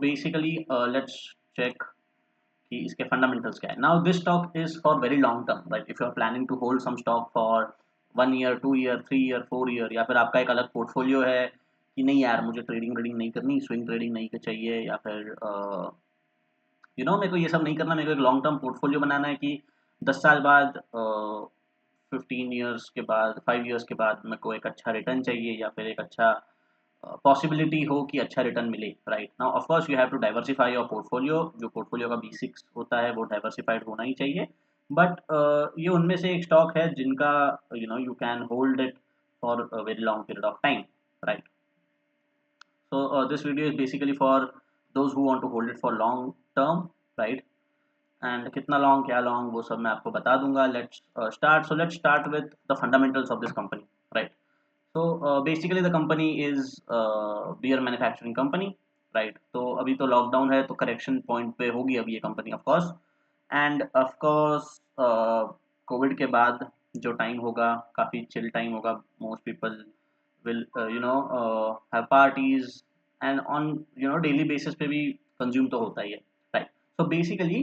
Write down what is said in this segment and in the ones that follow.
Basically let's check कि इसके fundamentals क्या है. Now this stock is for very long term, right. If you are planning to hold some stock for 1 year, 2 year, 3 year, 4 year, या फिर आपका एक अलग पोर्टफोलियो है कि नहीं यार मुझे ट्रेडिंग ट्रेडिंग नहीं करनी, स्विंग ट्रेडिंग नहीं चाहिए, या फिर मेरे को ये सब नहीं करना, मेरे को एक लॉन्ग टर्म पोर्टफोलियो बनाना है कि 10 साल बाद, 15 ईयर्स के बाद, 5 ईयर्स के बाद मेरे को एक अच्छा रिटर्न चाहिए, या फिर एक अच्छा पॉसिबिलिटी हो कि अच्छा रिटर्न मिले, right. Now of course you have to diversify your portfolio. जो पोर्टफोलियो का बेसिक्स होता है वो डाइवर्सिफाइड होना ही चाहिए. बट ये उनमें से एक स्टॉक है जिनका you can hold it for a very long period of time, right. So this video is basically for those who want to hold it for long term, right? And कितना long, क्या long, वो सब मैं आपको बता दूंगा. Let's start. So let's start with the fundamentals of this company, right? So basically the company is beer manufacturing company, right? तो अभी तो लॉकडाउन है तो करेक्शन पॉइंट पे होगी अभी ये company, of course. End of course Covid के बाद जो टाइम होगा काफ़ी चिल टाइम होगा. Most people will have parties, and on daily basis पे भी कंज्यूम तो होता ही है, राइट. सो बेसिकली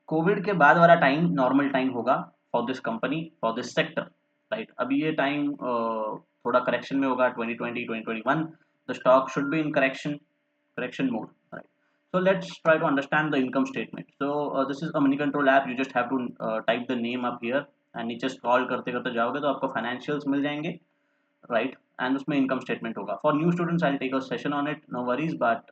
कोविड के बाद वाला टाइम नॉर्मल टाइम होगा for this company, for this sector, right. अभी ये टाइम थोड़ा करेक्शन में होगा. 2020, 2021 the stock should be in correction mode, right. So let's try to understand the income statement. So this is a mini control app. You just have to type the name up here, and नीचे scroll करते करते जाओगे तो आपको financials मिल जाएंगे, right. And उसमें income statement होगा. For new students I take a session on it, no worries. But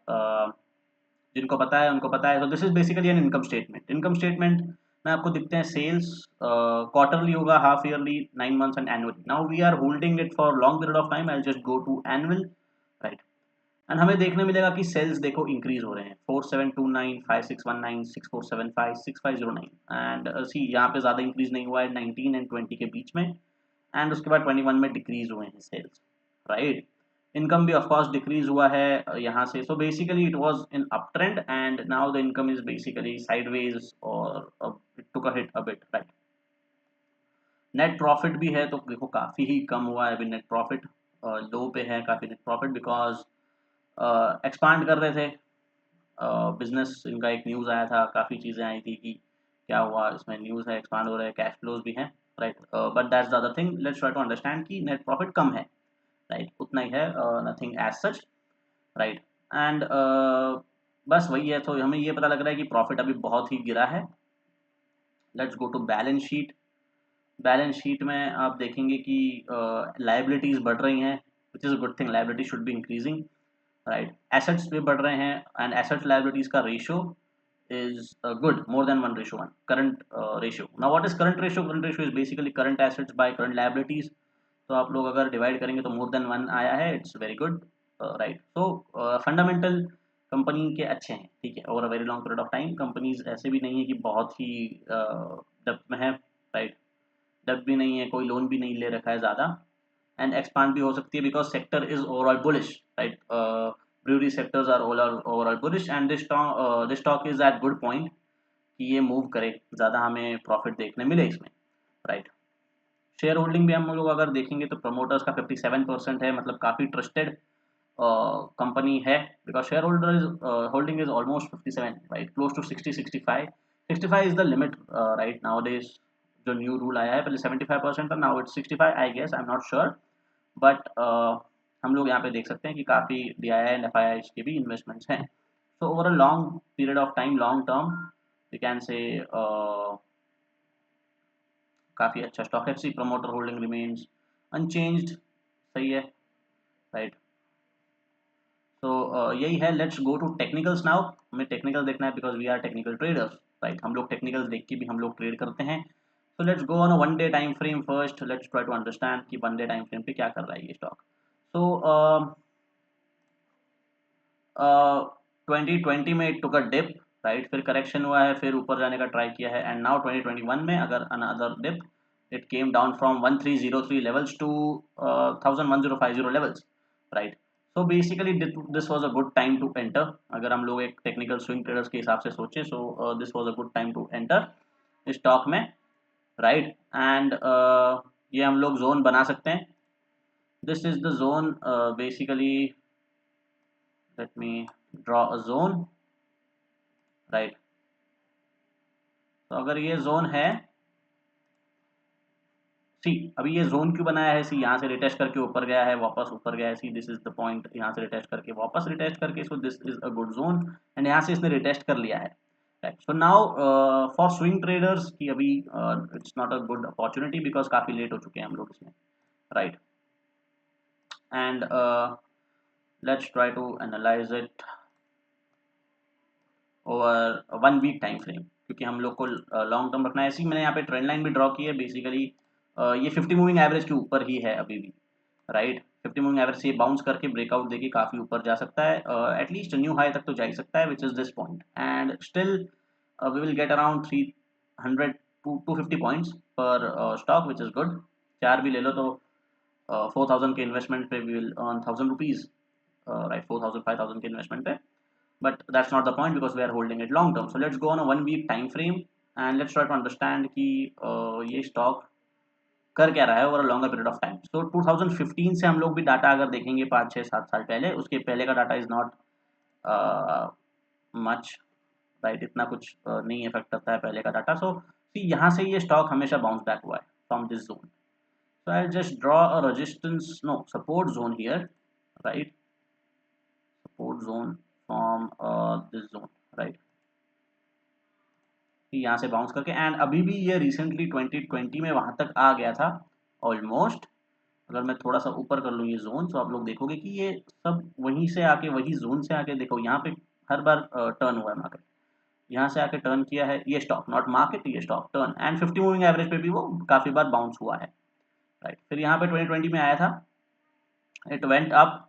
जिनको पता है उनको पता है. तो this is basically an income statement. Income statement में आपको दिखते हैं सेल्स. क्वार्टरली होगा, half yearly, 9 months and annually. Now we are holding it for long period of time. I just go to annual, right. And हमें देखने मिलेगा कि sales देखो इंक्रीज हो रहे हैं. 4729, 5619, 6475, 6509. एंड सी यहाँ पे ज़्यादा इंक्रीज नहीं हुआ है 19 एंड 20 के बीच में. एंड उसके बाद 21 में डिक्रीज हुए हैं सेल्स, राइट. इनकम भी ऑफ कोर्स डिक्रीज हुआ है यहाँ से. So basically it was in up trend and now the income is basically sideways और it took a hit a bit, right. Net profit भी है तो देखो काफ़ी ही कम हुआ है अभी. नेट प्रॉफिट लो पे है काफ़ी नेट प्रॉफिट, बिकॉज एक्सपांड कर रहे थे बिजनेस. इनका एक न्यूज़ आया था, काफ़ी चीज़ें आई थी कि क्या हुआ इसमें. न्यूज़ है, एक्सपांड हो रहा है, कैश फ्लोज भी हैं, right. But that's the other thing. Let's try to understand कि नेट प्रॉफिट कम है, राइट. उतना ही है, nothing as such, right. And बस वही है. तो हमें ये पता लग रहा है कि प्रॉफिट अभी बहुत ही गिरा है. Let's go to balance sheet. Balance sheet में आप देखेंगे कि लाइबिलिटीज़ बढ़ रही हैं, which is a good thing. Liability should be increasing, right. Assets भी बढ़ रहे हैं एंड एसेट्स लाइबिलिटीज़ का ratio is good, more than 1:1 current ratio. Now what is current ratio? Current ratio is basically current assets by current liabilities. तो आप लोग अगर divide करेंगे तो मोर देन 1 आया है. It's very good, right. So fundamental company के अच्छे हैं, ठीक है. Over a very long period of time companies ऐसे भी नहीं है कि बहुत ही डेब्ट में है, राइट. डेब्ट भी नहीं है, कोई लोन भी नहीं ले रखा है ज़्यादा. एंड एक्सपांड भी हो सकती है because sector is overall bullish, right. brewery sectors are overall bullish, and this stock is at good point कि ये मूव करे, ज़्यादा हमें प्रॉफिट देखने मिले इसमें, राइट. शेयर होल्डिंग भी हम लोग अगर देखेंगे तो प्रमोटर्स का 57% है, मतलब काफ़ी ट्रस्टेड कंपनी है. Because share holder is holding is almost 57, right. Close to 60, 65. 65 is the limit, right. Nowadays जो न्यू रूल आया है, पहले 75% था, now it's 65 I guess, I am not sure. But हम लोग यहाँ पे देख सकते हैं कि काफ़ी DII एंड FII के भी इन्वेस्टमेंट्स हैं. So over a long period of time, long term, we can say काफ़ी अच्छा स्टॉक है. See promoter holding remains unchanged, सही है, राइट. तो यही है. Let's go to technicals now. हमें टेक्निकल देखना है because we are technical traders, right. हम लोग टेक्निकल्स देख के भी हम लोग ट्रेड करते हैं. So let's go on a 1 day time frame first. Let's try to understand कि 1 डे टाइम फ्रेम पे क्या कर रहा है ये स्टॉक. सो 2020 में it took a dip, right. फिर करेक्शन हुआ है, फिर ऊपर जाने का ट्राई किया है, एंड नाउ 2021 में अगर another dip, it came down from 1303 levels to 1050 levels, right. So basically this was a good time to enter. अगर हम लोग एक टेक्निकल स्विंग ट्रेडर्स के हिसाब से सोचें, so this was a good time to enter stock में, right. And ये हम लोग जोन बना सकते हैं. This is the zone basically. Let me draw a zone, right. तो अगर ये जोन है, सी अभी ये जोन क्यों बनाया है, सी यहाँ से रिटेस्ट करके ऊपर गया है, वापस ऊपर गया है, see this is the point, यहाँ से रिटेस्ट करके वापस रिटेस्ट करके, so this is a good zone, and यहाँ से इसने रिटेस्ट कर लिया है, right. So now for swing traders की अभी it's not a good opportunity because काफी लेट हो चुके हैं हम लोग इसमें, right. And let's try to analyze it over 1 week time frame, क्योंकि हम लोग को लॉन्ग टर्म रखना है। ऐसी मैंने यहाँ पे ट्रेंड लाइन भी ड्रॉ की है बेसिकली, ये 50 मूविंग एवरेज के ऊपर ही है अभी भी, राइट। 50 मूविंग एवरेज से बाउंस करके ब्रेकआउट देके काफी ऊपर जा सकता है, एटलीस्ट न्यू हाई तक तो जा ही सकता है, which is this point, and still we will get around 300 to 250 points पर स्टॉक, विच इज गुड। चार भी ले लो तो 4000 के इन्वेस्टमेंट पे we will earn 1000 rupees, right, 4000 5000 के इन्वेस्टमेंट पे, but that's not the point because we are holding it long term. So let's go on a 1 week time frame and let's try to understand कि ये stock कर क्या रहा है over a longer period of time. So 2015 से हम लोग भी डाटा अगर देखेंगे 5 6 7 साल पहले, उसके पहले का data is not much, right, इतना कुछ नहीं इफेक्ट करता है पहले का डाटा। सो यहाँ से ये स्टॉक हमेशा बाउंस बैक हुआ है from this zone. So I just draw a resistance, no support zone here, right, support zone from this zone, right, यहाँ से बाउंस करके, एंड अभी भी ये रिसेंटली 2020 में वहां तक आ गया था ऑलमोस्ट। अगर मैं थोड़ा सा ऊपर कर लूँ ये जोन, तो आप लोग देखोगे कि ये सब वहीं से आके, वही जोन से आके, देखो यहाँ पे हर बार टर्न हुआ है मार्केट, यहाँ से आके टर्न किया है ये स्टॉक, नॉट मार्केट, ये stock turn, and 50 moving average पे भी वो काफी बार बाउंस हुआ है, राइट। फिर यहाँ पे 2020 में आया था, it went up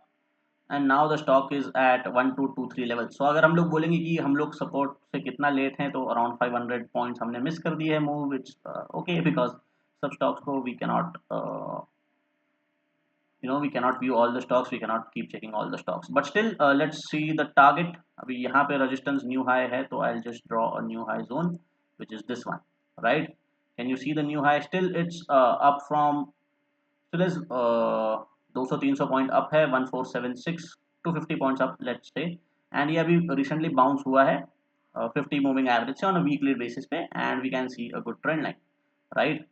and now the stock is at 1223 level. So अगर हम लोग बोलेंगे कि हम लोग सपोर्ट से कितना लेट हैं, तो अराउंड 500 पॉइंट्स हमने मिस कर दिए है मूव, इट्स ओके बिकॉज सब स्टॉक्स को we cannot we cannot view all the stocks, we cannot keep checking all the stocks, but still let's see the target। अभी यहाँ पे resistance new high है, तो I'll just draw a new high zone which is this one, right? Can you see the new high? Still it's up from, still is 200-300 point up है, 1476, 250 points up let's say, and ये अभी recently bounce हुआ है 50 moving average से on a weekly basis पे, and we can see a good trend line, right.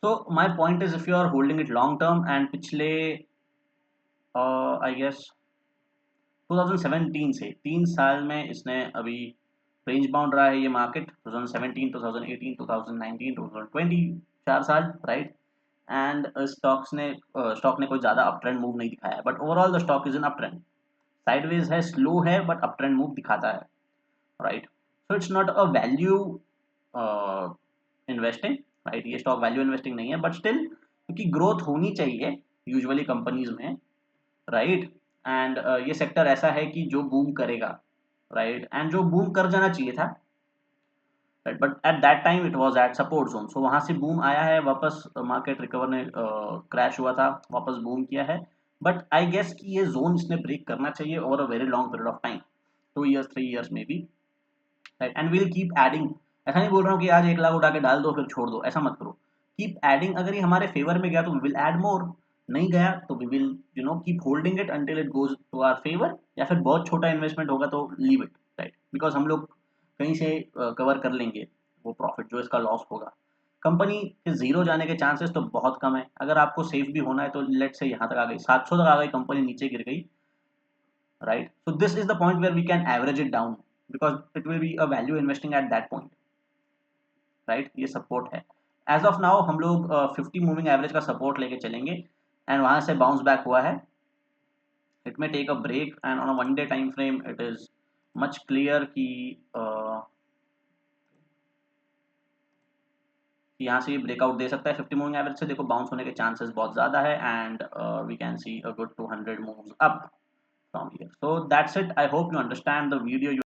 So my point is if you are holding it long term, and पिछले I guess 2017 से 3 साल में इसने अभी रेंज बाउंड रहा है ये मार्केट, 2017, 2018, 2019, 2020, 4 साल, राइट। एंड स्टॉक ने कोई ज़्यादा अप ट्रेंड मूव नहीं दिखाया है, but overall the stock is in up trend, sideways है, स्लो है, बट अप ट्रेंड मूव दिखाता है, right. So it's not a value investing, right, ये स्टॉक वैल्यू इन्वेस्टिंग नहीं है, बट स्टिल क्योंकि ग्रोथ होनी चाहिए यूजुअली कंपनीज में, राइट। एंड ये सेक्टर ऐसा है कि जो बूम करेगा, राइट, एंड जो बूम कर जाना चाहिए था, right, but at that time it was at support zone, so वहां से बूम आया है, वापस मार्केट रिकवर ने क्रैश हुआ था, वापस बूम किया है, बट आई गेस कि ये जोन इसने ब्रेक करना चाहिए over a very long period of time, 2 years 3 years में भी, right, and will keep adding. ऐसा नहीं बोल रहा हूँ कि आज 1 लाख उठा के डाल दो फिर छोड़ दो, ऐसा मत करो, कीप एडिंग। अगर ये हमारे फेवर में गया तो वी विल एड मोर, नहीं गया तो we will keep holding it until it goes to our favour, या फिर बहुत छोटा इन्वेस्टमेंट होगा तो लीव इट, राइट, बिकॉज हम लोग कहीं से कवर कर लेंगे वो प्रॉफिट जो इसका लॉस होगा। कंपनी के जीरो जाने के चांसेस तो बहुत कम है, अगर आपको सेफ भी होना है तो लेट से यहाँ तक आ गई, 700 तक आ गई, कंपनी नीचे गिर गई, right? So this is the point where we can average it down because it will be a value investing at that point, right? ये सपोर्ट है, एज ऑफ नाउ हम लोग 50 मूविंग एवरेज का सपोर्ट लेके चलेंगे, एंड वहां से bounce back हुआ है, इट में take a break, and on a 1 day time frame it is much clear कि यहाँ से ब्रेकआउट दे सकता है 50 मूविंग एवरेज से, देखो बाउंस होने के चांसेस बहुत ज़्यादा है, and we can see a good 200 moves up from here। So that's it, I hope you understand the video, you